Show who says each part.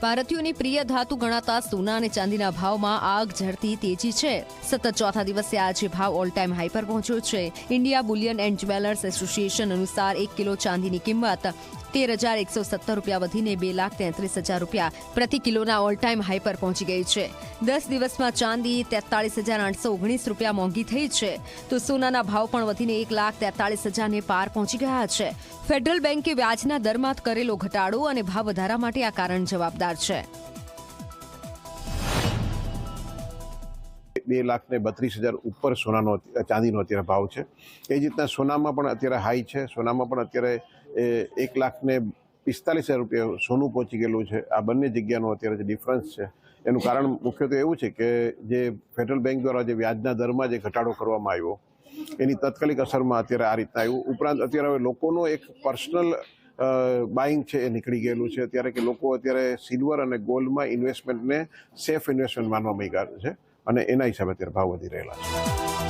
Speaker 1: ભારતીયોની પ્રિય ધાતુ ગણાતા સોના અને ચાંદીના ભાવમાં આગ ઝરતી તેજી છે। સતત ચોથા દિવસે આજે ભાવ ઓલ ટાઈમ હાઈ પર પહોંચ્યો છે। India Boolean and jewellers association અનુસાર 1 કિલો ચાંદીની કિંમત 13,170 રૂપિયા વધીને 2,33,000 રૂપિયા પ્રતિ કિલોના ઓલ ટાઈમ હાઈ પર પહોંચી ગઈ છે। 10 દિવસમાં ચાંદી 43,819 રૂપિયા મોંઘી થઈ છે, તો સોનાના ભાવ પણ વધીને 1,43,000 ને પાર પહોંચી ગયા છે। ફેડરલ બેન્કે વ્યાજના દરમાં કરેલો ઘટાડો અને ભાવ વધારા માટે આ કારણ જવાબદાર છે।
Speaker 2: 2,32,000 ઉપર સોનાનો ચાંદીનો અત્યારે ભાવ છે। એ જ રીતના સોનામાં પણ અત્યારે હાઈ છે। સોનામાં પણ અત્યારે 1,45,000 રૂપિયા સોનું પહોંચી ગયેલું છે। આ બંને જગ્યાનો અત્યારે જે ડિફરન્સ છે એનું કારણ મુખ્યત્વે એવું છે કે જે ફેડરલ બેંક દ્વારા જે વ્યાજના દરમાં જે ઘટાડો કરવામાં આવ્યો એની તાત્કાલિક અસરમાં અત્યારે આ રીતના આવ્યું। ઉપરાંત અત્યારે હવે લોકોનો એક પર્સનલ બાઇંગ છે એ નીકળી ગયેલું છે અત્યારે કે લોકો અત્યારે સિલ્વર અને ગોલ્ડમાં ઇન્વેસ્ટમેન્ટને સેફ ઇન્વેસ્ટમેન્ટ માનવા માંગ્યા છે અને એના હિસાબે અત્યારે ભાવ વધી રહેલા છે।